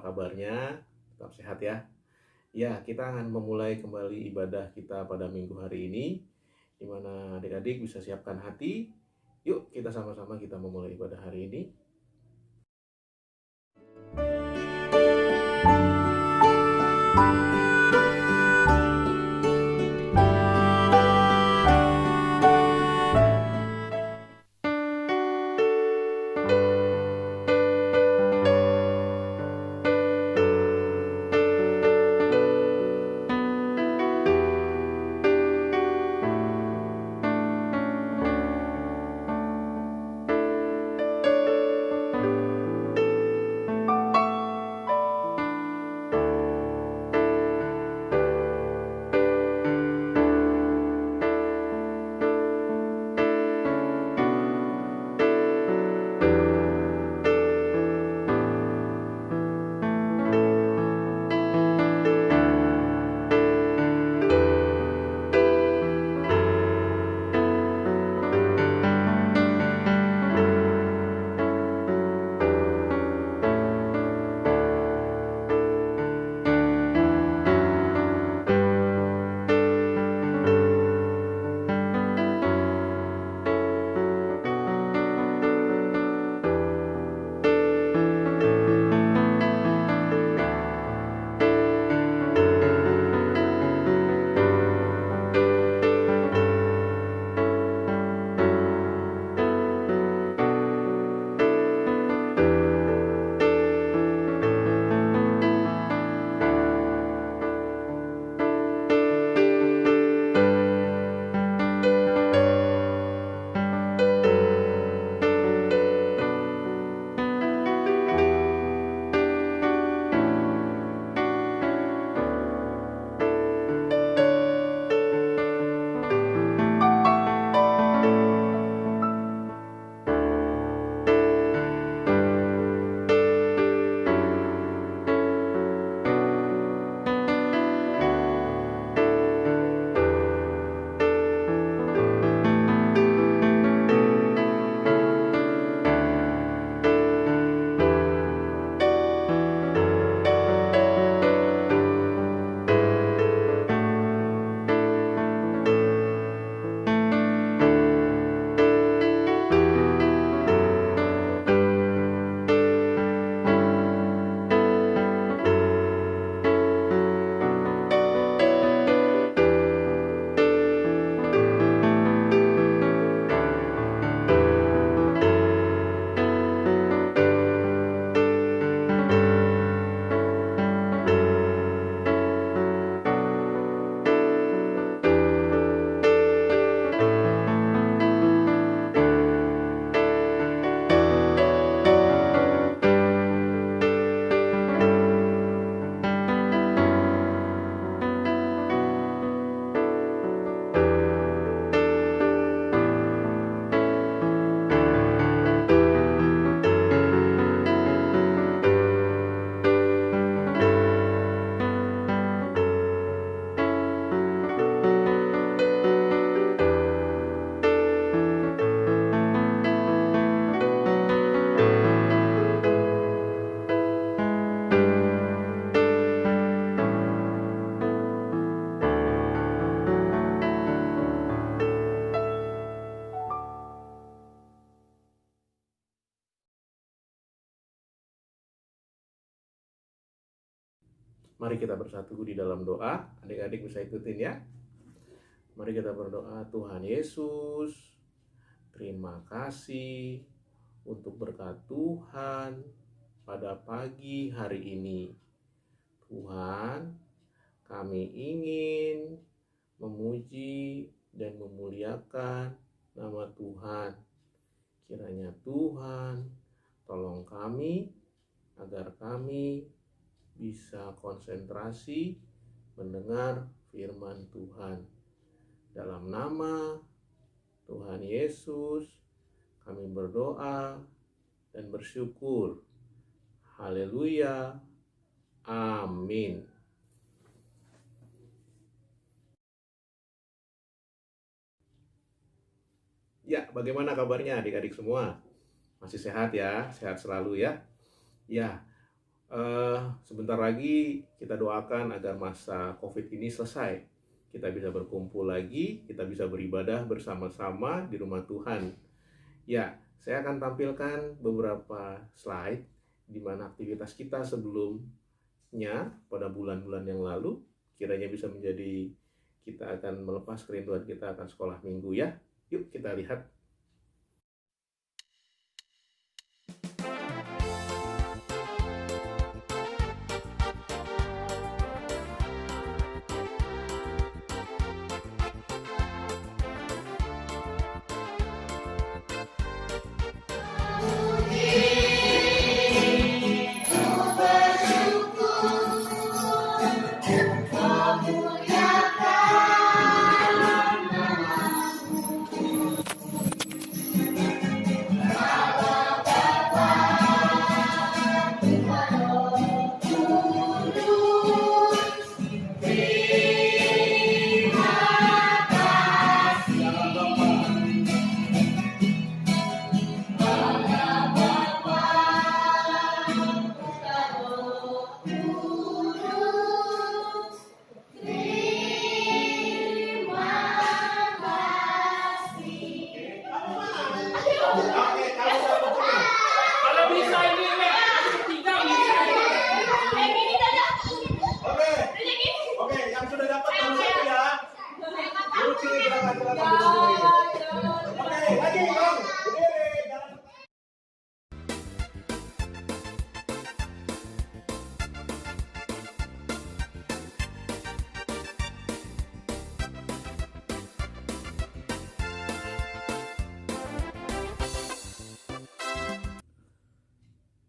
kabarnya? Tetap sehat ya? Ya, kita akan memulai kembali ibadah kita pada minggu hari ini, di mana adik-adik bisa siapkan hati. Yuk, kita sama-sama kita memulai ibadah hari ini. Mari kita bersatu di dalam doa. Adik-adik bisa ikutin ya. Mari kita berdoa. Tuhan Yesus, terima kasih untuk berkat Tuhan pada pagi hari ini. Tuhan, kami ingin memuji dan memuliakan nama Tuhan. Kiranya Tuhan tolong kami agar kami bisa konsentrasi mendengar firman Tuhan. Dalam nama Tuhan Yesus kami berdoa dan bersyukur. Haleluya. Amin. Ya, bagaimana kabarnya adik-adik semua? Masih sehat ya? Sehat selalu ya? Ya, sebentar lagi kita doakan agar masa COVID ini selesai. Kita bisa berkumpul lagi, kita bisa beribadah bersama-sama di rumah Tuhan. Ya, saya akan tampilkan beberapa slide di mana aktivitas kita sebelumnya pada bulan-bulan yang lalu kiranya bisa menjadi kita akan melepas kerinduan kita akan sekolah minggu ya. Yuk kita lihat.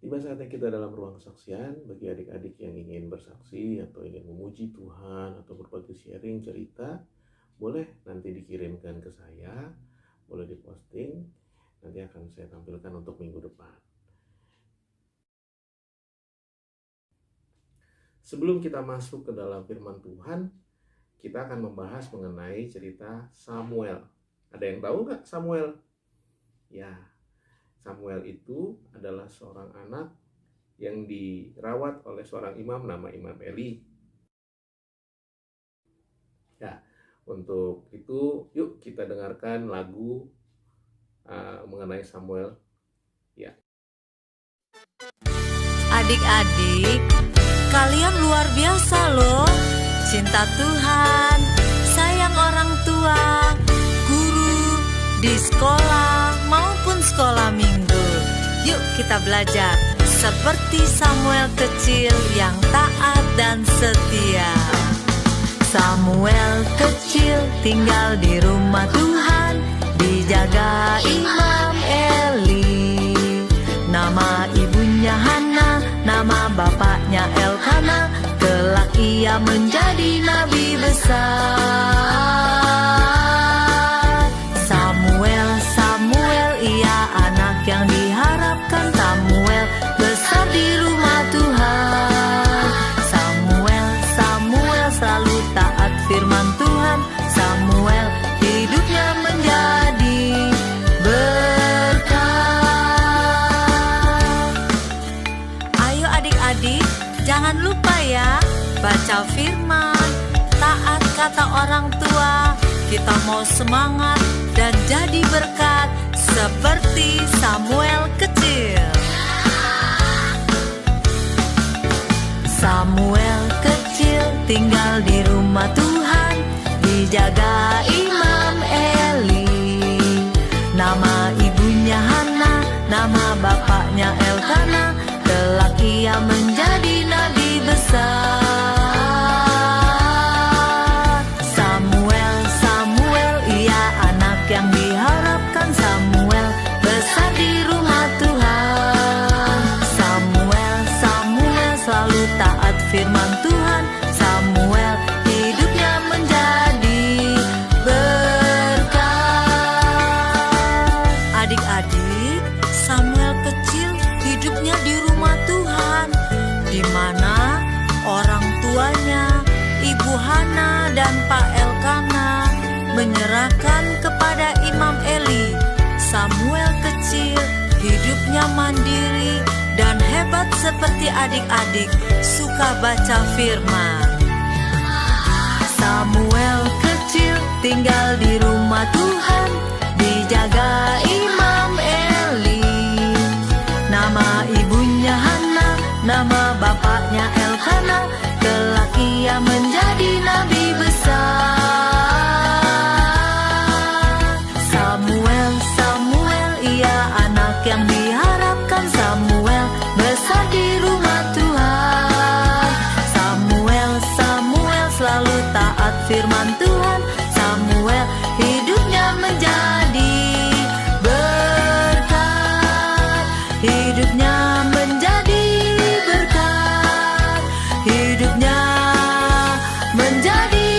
Tiba saatnya kita dalam ruang kesaksian. Bagi adik-adik yang ingin bersaksi atau ingin memuji Tuhan atau berbagi sharing cerita, boleh nanti dikirimkan ke saya, boleh diposting, nanti akan saya tampilkan untuk minggu depan. Sebelum kita masuk ke dalam firman Tuhan, kita akan membahas mengenai cerita Samuel. Ada yang tahu nggak Samuel? Ya, Samuel itu adalah seorang anak yang dirawat oleh seorang imam nama Imam Eli. Ya, untuk itu yuk kita dengarkan lagu mengenai Samuel. Ya. Adik-adik, kalian luar biasa loh. Cinta Tuhan, sayang orang tua, guru di sekolah maupun sekolah minggu. Yuk kita belajar seperti Samuel kecil yang taat dan setia. Samuel kecil tinggal di rumah Tuhan, dijaga Imam Eli. Nama ibunya Hana, nama bapaknya Elkana. Kelak ia menjadi nabi besar. Samuel, ia anak yang diharapkan. Samuel besar di rumah Tuhan. Samuel selalu taat firman Tuhan. Samuel hidupnya menjadi berkat. Ayo adik-adik, jangan lupa ya, baca firman, taat kata orang tua. Kita mau semangat dan jadi berkat seperti Samuel kecil. Samuel kecil tinggal di rumah Tuhan, dijaga Imam Eli. Nama ibunya Hana, nama bapaknya Elkana. Kelak ia menjadi nabi besar. Samuel, ia anak yang diharapkan. Samuel besar di rumah Tuhan. Samuel selalu taat firman Tuhan. Samuel hidupnya menjadi berkat. Adik-adik, Samuel kecil hidupnya di rumah Tuhan, di mana orang tuanya, Ibu Hana dan Pak Elkana, menyerahkan kepada Imam Eli. Samuel kecil hidupnya mandiri dan hebat hebat seperti adik-adik, suka baca firman. Samuel kecil tinggal di rumah Tuhan, dijaga Imam Eli. Nama ibunya Hana, nama bapaknya Elkana, kelak ia menjadi nabi besar. Samuel, Samuel, ia anak yang diharapkan. Samuel besar di rumah Tuhan. Samuel, Samuel selalu taat firman Tuhan. Samuel hidupnya menjadi berkat. Hidupnya menjadi berkat. Hidupnya menjadi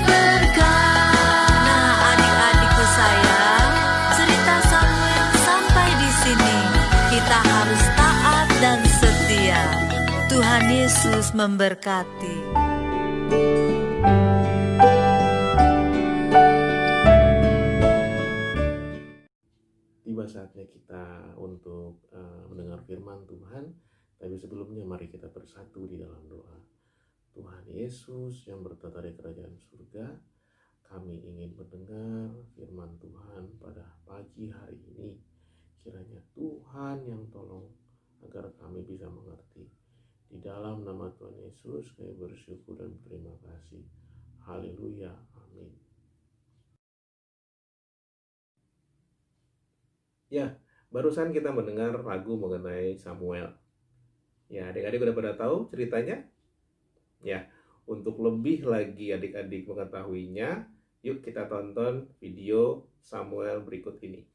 berkat. Nah, adik-adikku sayang, cerita Samuel sampai di sini. Kita harus taat dan setia. Tuhan Yesus memberkati. Tiba saatnya kita untuk mendengar firman Tuhan. Tapi sebelumnya mari kita bersatu di dalam doa. Tuhan Yesus yang bertata di kerajaan surga, kami ingin mendengar firman Tuhan pada pagi hari ini. Kiranya Tuhan yang tolong agar kami bisa mengerti. Di dalam nama Tuhan Yesus kami bersyukur dan berterima kasih. Haleluya, amin. Ya, barusan kita mendengar lagu mengenai Samuel. Ya, adik-adik udah pada tahu ceritanya? Ya, untuk lebih lagi adik-adik mengetahuinya, yuk kita tonton video Samuel berikut ini.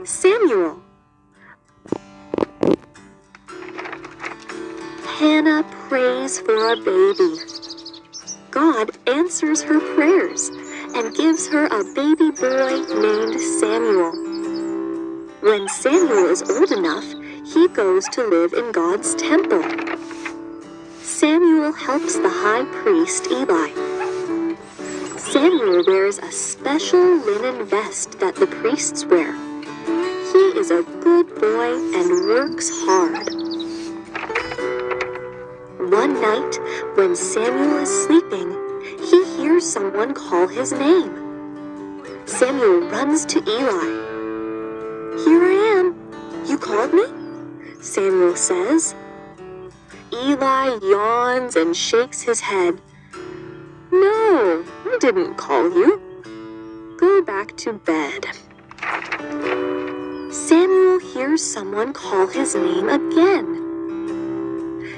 Samuel. Hannah prays for a baby. God answers her prayers and gives her a baby boy named Samuel. When Samuel is old enough, he goes to live in God's temple. Samuel helps the high priest Eli. Samuel wears a special linen vest that the priests wear. He is a good boy and works hard. One night, when Samuel is sleeping, he hears someone call his name. Samuel runs to Eli. "Here I am. You called me?" Samuel says. Eli yawns and shakes his head. "No, I didn't call you. Go back to bed." Samuel hears someone call his name again.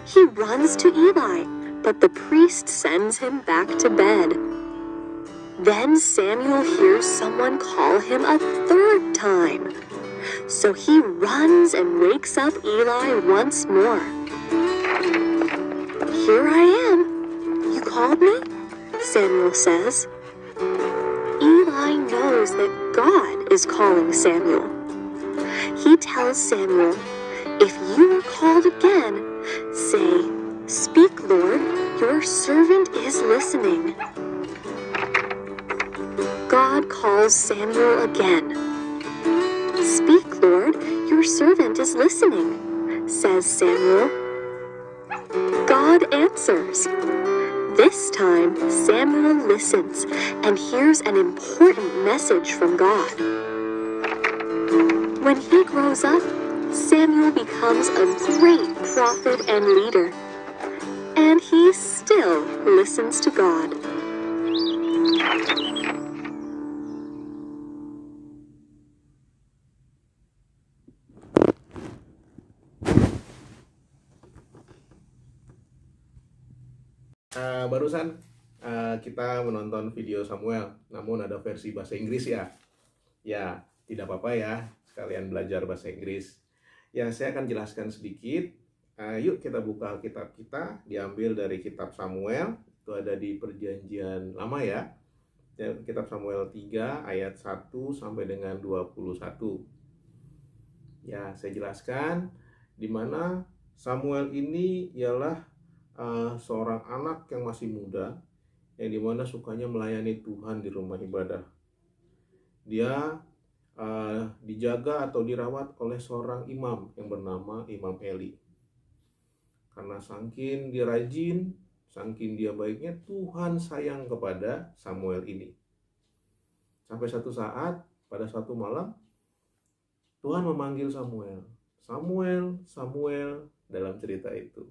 He runs to Eli, but the priest sends him back to bed. Then Samuel hears someone call him a third time. So he runs and wakes up Eli once more. "Here I am. You called me?" Samuel says. Eli knows that God is calling Samuel. He tells Samuel, "If you are called again, say, 'Speak, Lord, your servant is listening.'" God calls Samuel again. "Speak, Lord, your servant is listening," says Samuel. God answers. This time, Samuel listens and hears an important message from God. When he grows up, Samuel becomes a great prophet and leader, and he still listens to God. Barusan kita menonton video Samuel, namun ada versi bahasa Inggris ya. Ya, tidak apa-apa ya, sekalian belajar bahasa Inggris. Ya, saya akan jelaskan sedikit. Yuk kita buka Alkitab kita, diambil dari kitab Samuel, itu ada di Perjanjian Lama ya. kitab Samuel 3 ayat 1 sampai dengan 21. Ya, saya jelaskan di mana Samuel ini ialah seorang anak yang masih muda, yang dimana sukanya melayani Tuhan di rumah ibadah. Dia dijaga atau dirawat oleh seorang imam yang bernama Imam Eli. Karena saking dia rajin, saking dia baiknya, Tuhan sayang kepada Samuel ini. Sampai satu saat, pada suatu malam, Tuhan memanggil Samuel. Samuel, Samuel, dalam cerita itu.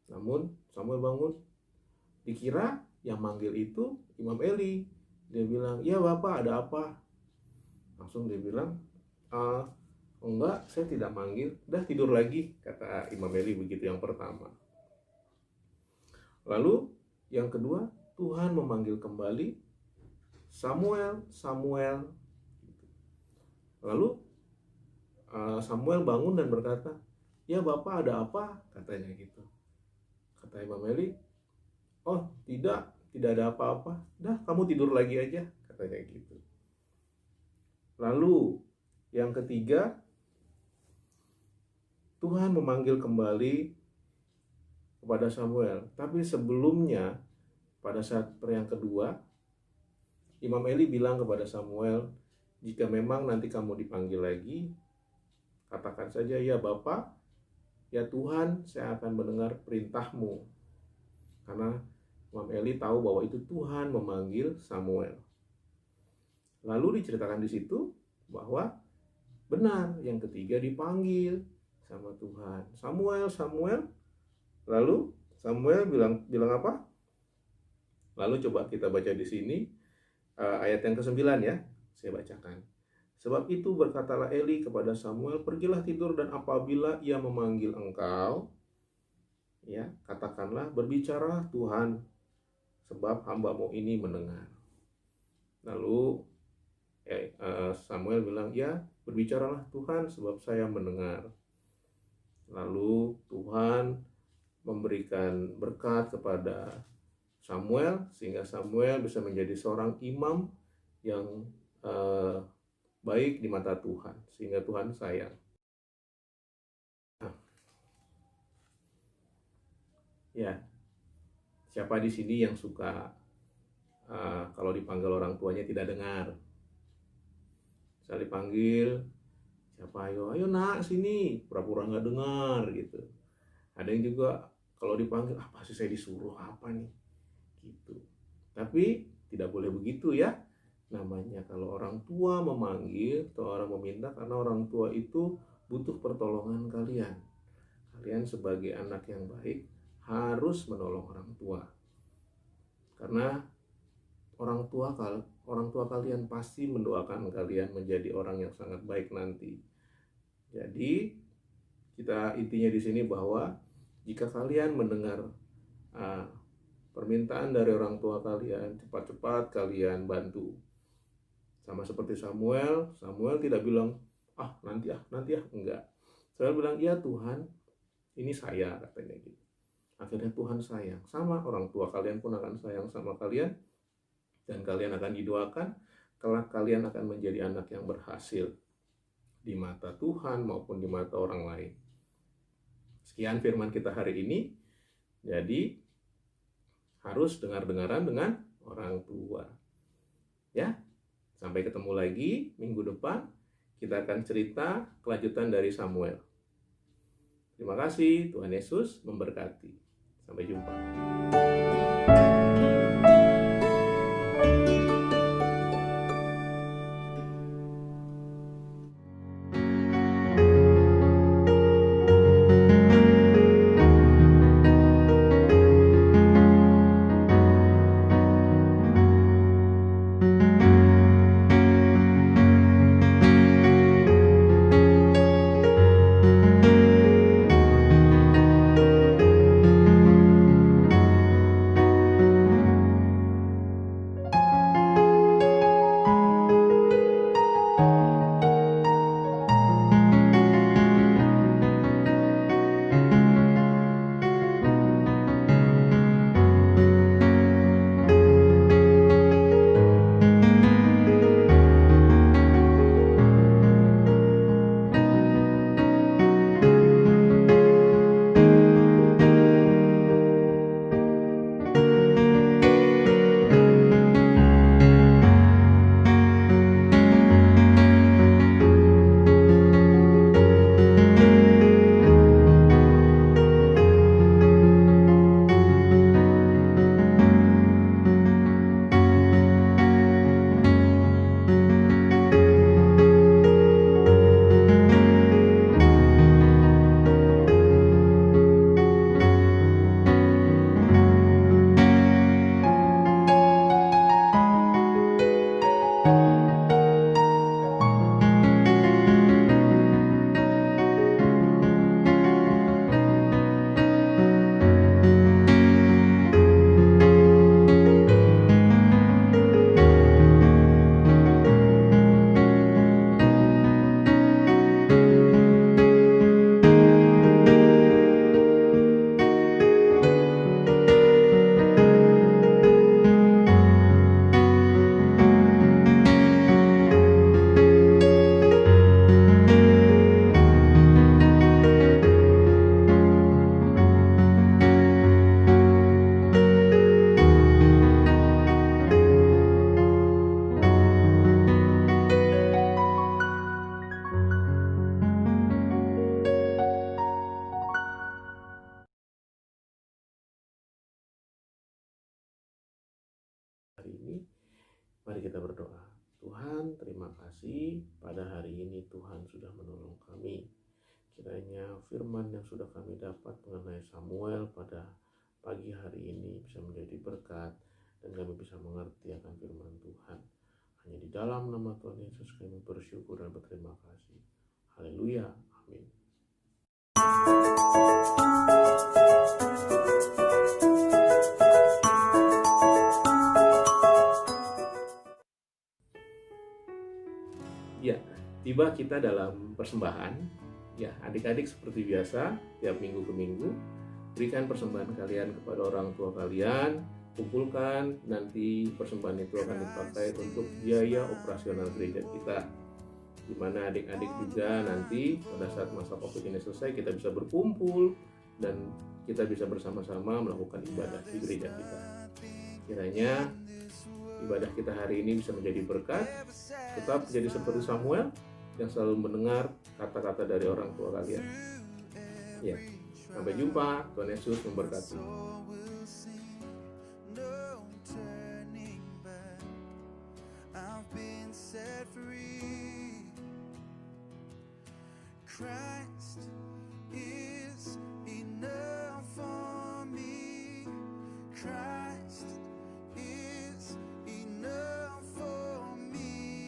Namun Samuel bangun, dikira yang manggil itu Imam Eli. Dia bilang, "Ya Bapak, ada apa?" Langsung dia bilang, "Enggak, saya tidak manggil, dah tidur lagi," kata Imam Eli begitu yang pertama. Lalu yang kedua, Tuhan memanggil kembali, "Samuel, Samuel." Lalu Samuel bangun dan berkata, "Ya Bapak, ada apa?" katanya gitu. Kata Imam Eli, "Oh tidak ada apa-apa, dah kamu tidur lagi aja," katanya gitu. Lalu yang ketiga, Tuhan memanggil kembali kepada Samuel. Tapi sebelumnya, pada saat yang kedua, Imam Eli bilang kepada Samuel, "Jika memang nanti kamu dipanggil lagi, katakan saja, 'Ya Bapak, ya Tuhan, saya akan mendengar perintahmu.'" Karena Imam Eli tahu bahwa itu Tuhan memanggil Samuel. Lalu diceritakan di situ bahwa benar, yang ketiga dipanggil sama Tuhan. "Samuel, Samuel." Lalu Samuel bilang apa? Lalu coba kita baca di sini ayat yang ke-9 ya. Saya bacakan. "Sebab itu berkatalah Eli kepada Samuel, pergilah tidur, dan apabila ia memanggil engkau, ya, katakanlah, berbicara Tuhan, sebab hamba-Mu ini mendengar." Lalu Samuel bilang, "Ya, berbicaralah Tuhan, sebab saya mendengar." Lalu Tuhan memberikan berkat kepada Samuel, sehingga Samuel bisa menjadi seorang imam yang baik di mata Tuhan, sehingga Tuhan sayang. Ya, siapa di sini yang suka kalau dipanggil orang tuanya tidak dengar? Saya dipanggil, siapa, ayo nak sini, pura-pura nggak dengar gitu. Ada yang juga kalau dipanggil, apa sih saya disuruh apa nih gitu. Tapi tidak boleh begitu ya. Namanya kalau orang tua memanggil atau orang meminta, karena orang tua itu butuh pertolongan kalian. Kalian sebagai anak yang baik harus menolong orang tua. Karena orang tua kalian pasti mendoakan kalian menjadi orang yang sangat baik nanti. Jadi intinya di sini bahwa jika kalian mendengar permintaan dari orang tua kalian, cepat-cepat kalian bantu. Sama seperti Samuel tidak bilang, nanti ya, enggak. Samuel bilang, "Ya Tuhan, ini saya," katanya gitu. Akhirnya Tuhan sayang. Sama orang tua kalian pun akan sayang sama kalian, dan kalian akan didoakan, kelak kalian akan menjadi anak yang berhasil di mata Tuhan maupun di mata orang lain. Sekian firman kita hari ini. Jadi harus dengar-dengaran dengan orang tua. Ya, sampai ketemu lagi minggu depan. Kita akan cerita kelanjutan dari Samuel. Terima kasih, Tuhan Yesus memberkati. Sampai jumpa. Mari kita berdoa. Tuhan, terima kasih pada hari ini Tuhan sudah menolong kami. Kiranya firman yang sudah kami dapat mengenai Samuel pada pagi hari ini bisa menjadi berkat dan kami bisa mengerti akan firman Tuhan. Hanya di dalam nama Tuhan Yesus kami bersyukur dan berterima kasih. Haleluya. Amin. Ya, tiba kita dalam persembahan. Ya, adik-adik seperti biasa, tiap minggu ke minggu, berikan persembahan kalian kepada orang tua kalian, kumpulkan, nanti persembahan itu akan dipakai untuk biaya operasional gereja kita. Di mana adik-adik juga nanti pada saat masa COVID ini selesai, kita bisa berkumpul dan kita bisa bersama-sama melakukan ibadah di gereja kita. Kiranya ibadah kita hari ini bisa menjadi berkat, tetap jadi seperti Samuel yang selalu mendengar kata-kata dari orang tua kalian. Ya, sampai jumpa. Tuhan Yesus memberkati. Christ is enough for me. Christ is enough for me.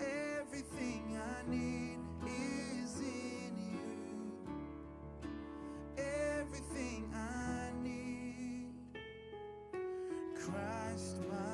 Everything I need is in you. Everything I need. Christ, my